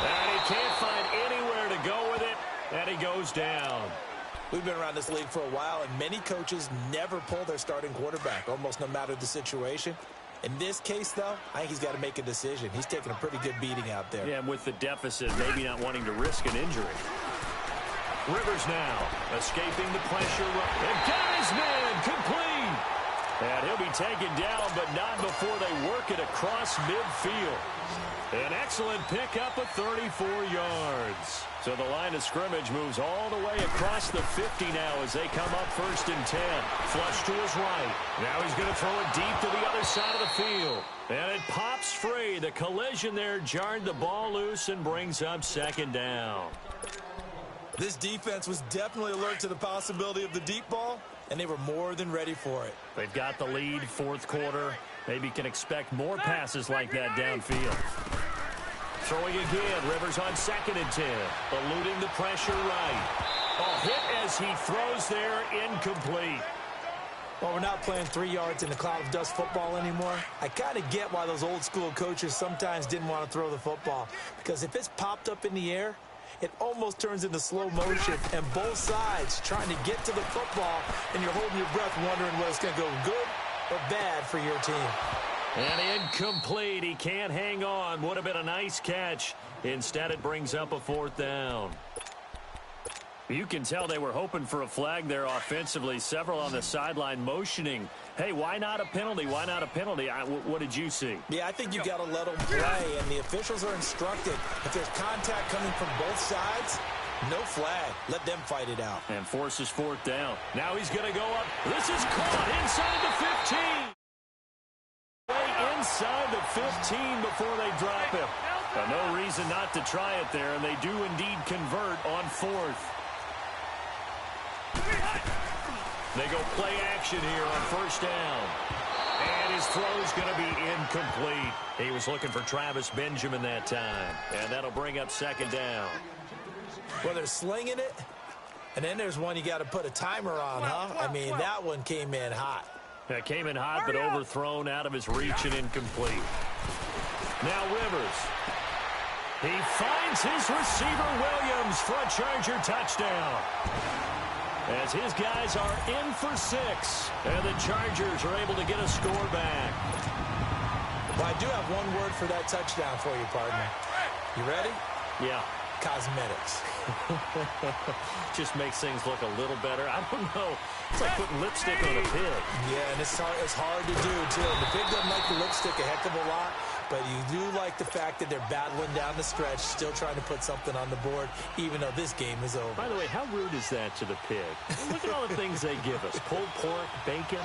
And he can't find anywhere to go with it. And he goes down. We've been around this league for a while, and many coaches never pull their starting quarterback, almost no matter the situation. In this case, though, I think he's got to make a decision. He's taking a pretty good beating out there. Yeah, and with the deficit, maybe not wanting to risk an injury. Rivers now escaping the pressure. And got his man complete. And he'll be taken down, but not before they work it across midfield. An excellent pickup of 34 yards. So the line of scrimmage moves all the way across the 50 now as they come up 1st and 10. Flush to his right. Now he's going to throw it deep to the other side of the field. And it pops free. The collision there jarred the ball loose and brings up 2nd down. This defense was definitely alert to the possibility of the deep ball, and they were more than ready for it. They've got the lead, 4th quarter. Maybe can expect more passes like that downfield. Throwing again, Rivers on 2nd and 10. Eluding the pressure right. A hit as he throws there, incomplete. Well, we're not playing 3 yards in a cloud of dust football anymore. I kind of get why those old school coaches sometimes didn't want to throw the football. Because if it's popped up in the air, it almost turns into slow motion, and both sides trying to get to the football, and you're holding your breath wondering whether it's going to go good or bad for your team. And incomplete. He can't hang on. Would have been a nice catch. Instead, it brings up a 4th down. You can tell they were hoping for a flag there offensively. Several on the sideline motioning. Hey, why not a penalty? Why not a penalty? What did you see? Yeah, I think you got to let them play, and the officials are instructed. If there's contact coming from both sides, no flag. Let them fight it out. And forces 4th down. Now he's going to go up. This is caught inside the 15. Inside the 15 before they drop him. No reason not to try it there, and they do indeed convert on 4th. They go play action here on 1st down. And his throw's going to be incomplete. He was looking for Travis Benjamin that time. And that'll bring up 2nd down. Well, they're slinging it. And then there's one you got to put a timer on, huh? I mean, that one came in hot. That came in hot, but overthrown out of his reach and incomplete. Now Rivers. He finds his receiver, Williams, for a Charger touchdown. As his guys are in for 6. And the Chargers are able to get a score back. Well, I do have one word for that touchdown for you, partner. You ready? Yeah. Cosmetics. Just makes things look a little better. I don't know. It's like putting lipstick on a pig. Yeah, and it's hard to do, too. The pig doesn't like the lipstick a heck of a lot, but you do like the fact that they're battling down the stretch, still trying to put something on the board, even though this game is over. By the way, how rude is that to the pig? Look at all the things they give us. Pulled pork, bacon.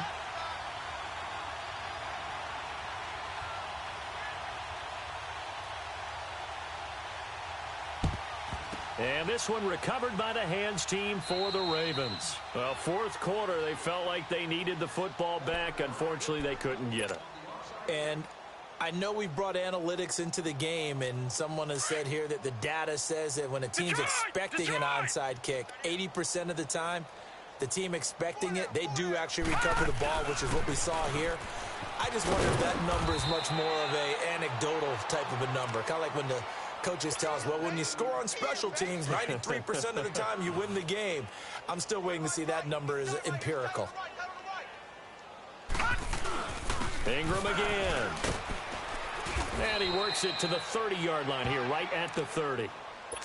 And this one recovered by the hands team for the Ravens. Well, 4th quarter, they felt like they needed the football back. Unfortunately, they couldn't get it. And I know we brought analytics into the game, and someone has said here that the data says that when a team's expecting an onside kick, 80% of the time, the team expecting it, they do actually recover the ball, which is what we saw here. I just wonder if that number is much more of an anecdotal type of a number, kind of like when the coaches tell us, well, when you score on special teams, 93% of the time you win the game. I'm still waiting to see that number is empirical. Ingram again. And he works it to the 30-yard line here, right at the 30.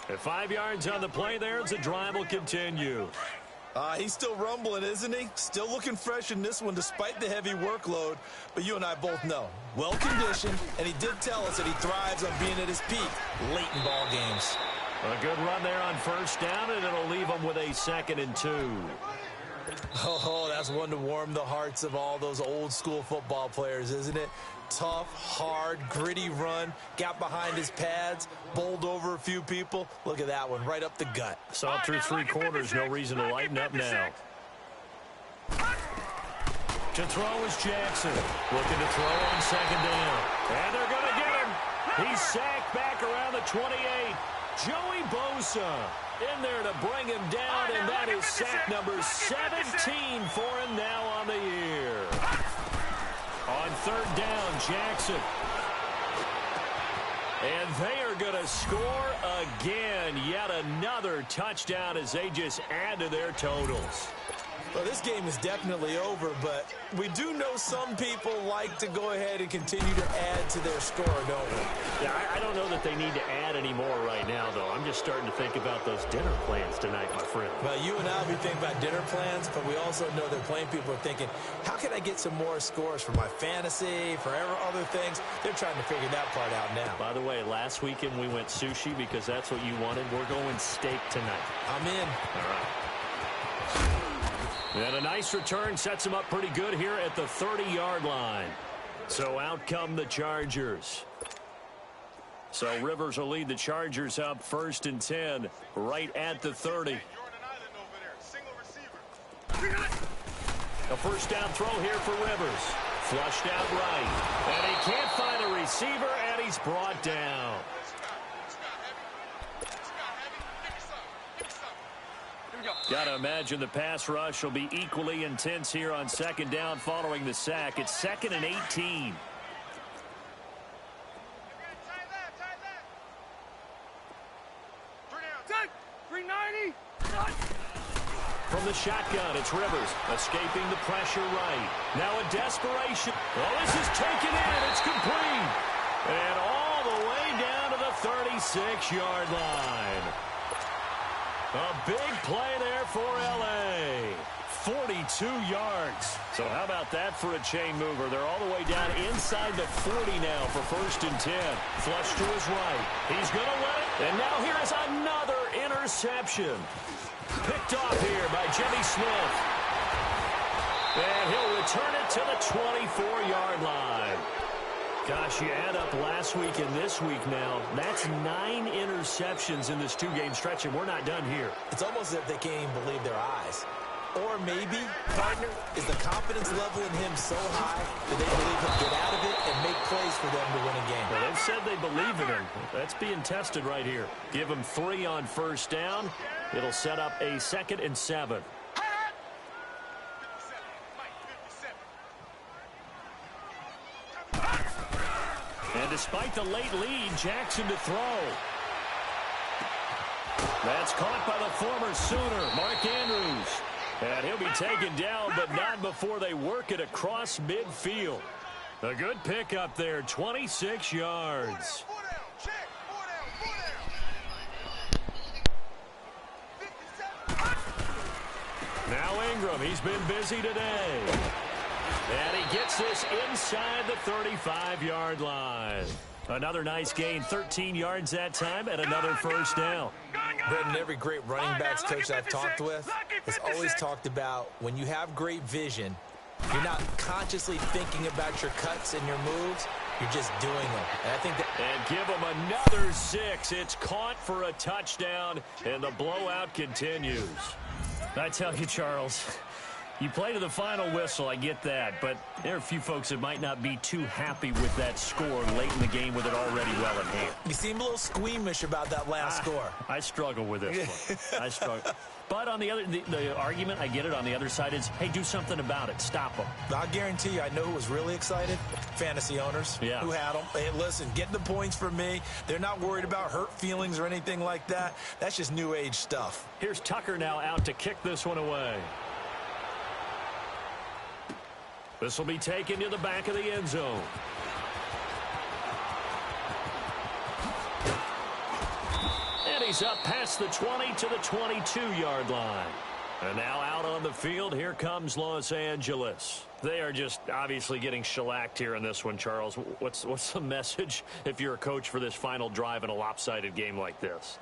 At 5 yards on the play there as the drive will continue. He's still rumbling, isn't he? Still looking fresh in this one despite the heavy workload. But you and I both know, well-conditioned, and he did tell us that he thrives on being at his peak late in ball games. A good run there on first down, and it'll leave him with a 2nd and 2. Oh, that's one to warm the hearts of all those old-school football players, isn't it? Tough, hard, gritty run, got behind his pads, bowled over a few people. Look at that one, right up the gut. Saw through 3 quarters, no reason to lighten up now. To throw is Jackson. Looking to throw on 2nd down. And they're going to get him. He's sacked back around the 28. Joey Bosa in there to bring him down, and that is sack number 17 for him now on the year. On 3rd down, Jackson. And they are going to score again. Yet another touchdown as they just add to their totals. Well, this game is definitely over, but we do know some people like to go ahead and continue to add to their score, don't we? Yeah, I don't know that they need to add any more right now, though. I'm just starting to think about those dinner plans tonight, my friend. Well, you and I, we think about dinner plans, but we also know that plenty of people are thinking, how can I get some more scores for my fantasy, for other things? They're trying to figure that part out now. By the way, last weekend we went sushi because that's what you wanted. We're going steak tonight. I'm in. All right. And a nice return sets him up pretty good here at the 30-yard line. So out come the Chargers. So Rivers will lead the Chargers up 1st and 10 right at the 30. A first down throw here for Rivers. Flushed out right. And he can't find a receiver, and he's brought down. Got to imagine the pass rush will be equally intense here on 2nd down following the sack. It's 2nd and 18. From the shotgun, it's Rivers escaping the pressure right. Now a desperation. Oh, this is taken in. It's complete. And all the way down to the 36-yard line. A big play there for L.A. 42 yards. So how about that for a chain mover? They're all the way down inside the 40 now for 1st and 10. Flush to his right. He's going to let it. And now here is another interception. Picked off here by Jimmy Smith. And he'll return it to the 24-yard line. Gosh, you add up last week and this week now, that's 9 interceptions in this 2-game stretch, and we're not done here. It's almost as if they can't even believe their eyes. Or maybe, partner, is the confidence level in him so high that they believe he'll get out of it and make plays for them to win a game. Well, they've said they believe in him. That's being tested right here. Give him 3 on first down. It'll set up a 2nd and 7. And despite the late lead, Jackson to throw. That's caught by the former Sooner, Mark Andrews. And he'll be taken down, but not before they work it across midfield. A good pickup there, 26 yards. Now Ingram, he's been busy today. And he gets this inside the 35-yard line. Another nice gain, 13 yards that time, and another first down. Brendan, every great running backs coach I've talked with has always talked about when you have great vision, you're not consciously thinking about your cuts and your moves. You're just doing them. And I think that. And give him another 6. It's caught for a touchdown, and the blowout continues. I tell you, Charles, you play to the final whistle, I get that, but there are a few folks that might not be too happy with that score late in the game with it already well in hand. You seem a little squeamish about that last score. I struggle with this one. I struggle. But on the other, the argument, I get it, on the other side is, hey, do something about it. Stop them. I'll guarantee you, I know who was really excited. Fantasy owners who had them. Hey, listen, get the points for me. They're not worried about hurt feelings or anything like that. That's just new age stuff. Here's Tucker now out to kick this one away. This will be taken to the back of the end zone. he's up past the 20 to the 22-yard line. And now out on the field, here comes Los Angeles. They are just obviously getting shellacked here in this one, Charles. What's the message if you're a coach for this final drive in a lopsided game like this?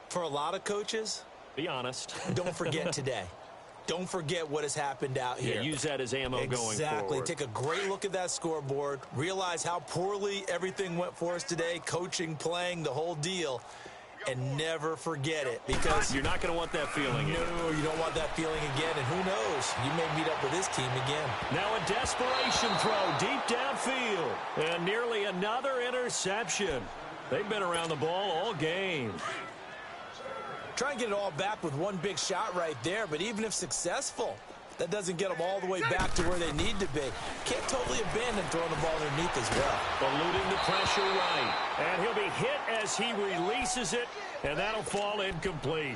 For a lot of coaches, be honest. Don't forget today. Don't forget what has happened out here. Yeah, use that as ammo going forward. Exactly. Take a great look at that scoreboard. Realize how poorly everything went for us today. Coaching, playing, the whole deal. And never forget it, because you're not going to want that feeling again. No, you don't want that feeling again. And who knows? You may meet up with this team again. Now a desperation throw deep downfield. And nearly another interception. They've been around the ball all game. Try and get it all back with one big shot right there, but even if successful, that doesn't get them all the way back to where they need to be. Can't totally abandon throwing the ball underneath as well. Eluding the pressure right. And he'll be hit as he releases it, and that'll fall incomplete.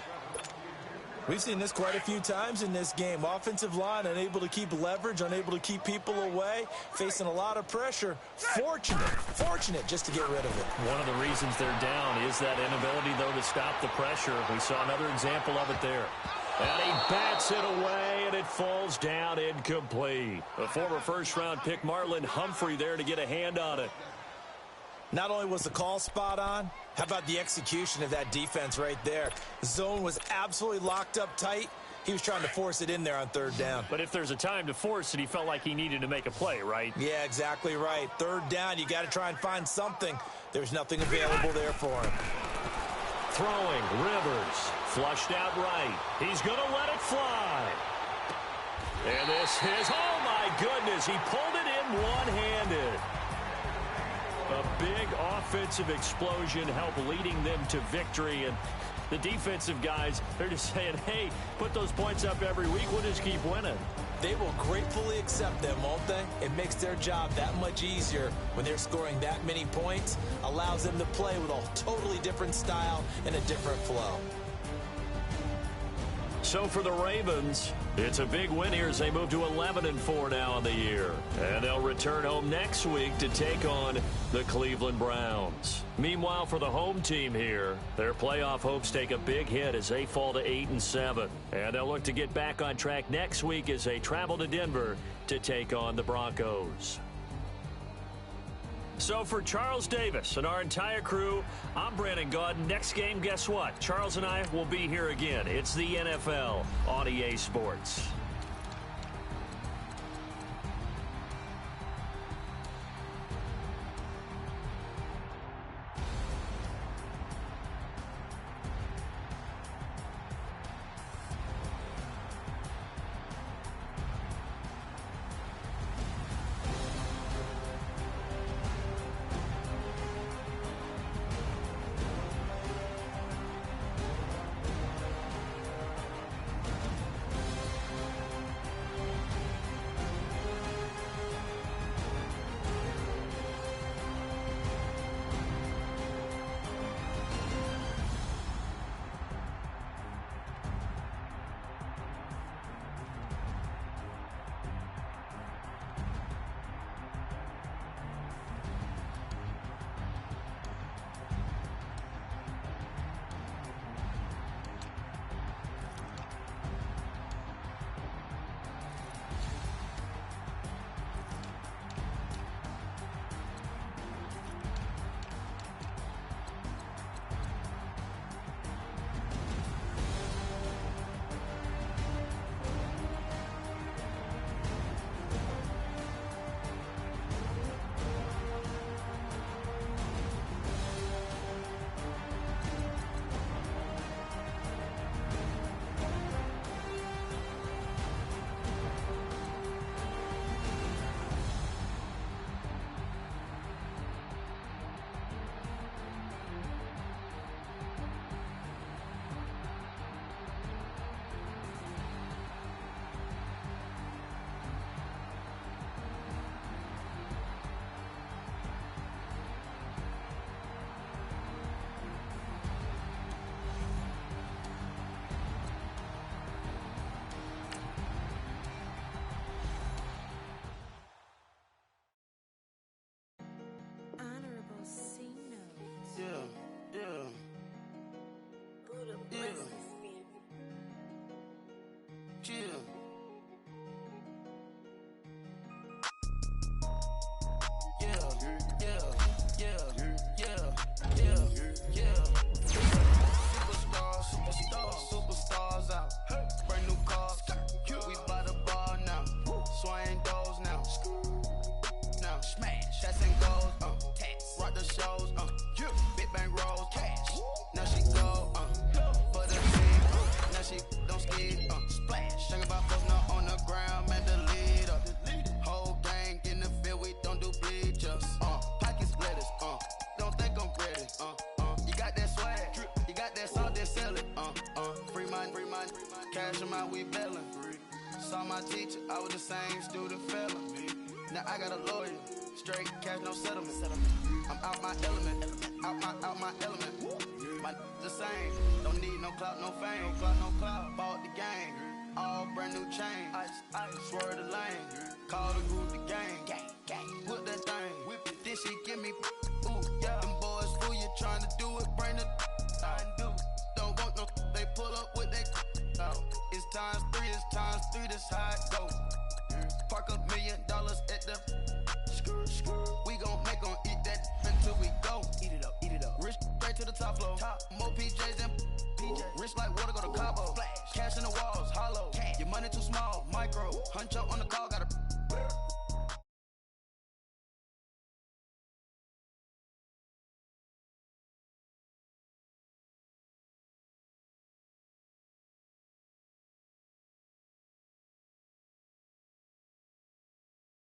We've seen this quite a few times in this game. Offensive line unable to keep leverage, unable to keep people away, facing a lot of pressure. Fortunate just to get rid of it. One of the reasons they're down is that inability, though, to stop the pressure. We saw another example of it there. And he bats it away, and it falls down incomplete. A former first-round pick, Marlon Humphrey, there to get a hand on it. Not only was the call spot on, how about the execution of that defense right there? Zone was absolutely locked up tight. He was trying to force it in there on third down. But if there's a time to force it, he felt like he needed to make a play, right? Yeah, exactly right. Third down, you got to try and find something. There's nothing available there for him. Throwing, Rivers, flushed out right. He's going to let it fly. And this is, oh my goodness, he pulled it in one-handed. A big offensive explosion helped leading them to victory. And the defensive guys, they're just saying, hey, put those points up every week. We'll just keep winning. They will gratefully accept them, won't they? It makes their job that much easier when they're scoring that many points. Allows them to play with a totally different style and a different flow. So for the Ravens, it's a big win here as they move to 11-4 now in the year. And they'll return home next week to take on the Cleveland Browns. Meanwhile, for the home team here, their playoff hopes take a big hit as they fall to 8-7. And they'll look to get back on track next week as they travel to Denver to take on the Broncos. So for Charles Davis and our entire crew, I'm Brandon Gaudin. Next game, guess what? Charles and I will be here again. It's the NFL on EA Sports. cash amount, we bailin'. Saw my teacher, I was the same student failing. Now I got a lawyer, straight cash, no settlement. I'm out my element, out my element. My the same, don't need no clout, no fame. No clout, bought the game, all brand new chain. I swerve the lane, call the group the gang. Whip that thing, whip it, then she give me. Ooh, yeah, them boys fool you trying to do it, bring the. I do, don't want no. They pull up with that. It's times three, this how it go. Park $1 million at the. We gon' make 'em eat that until we go. Eat it up. Rich straight to the top floor. More PJs and rich like water, go to Cabo. Cash in the walls, hollow. Your money too small, micro. Huncho on the call.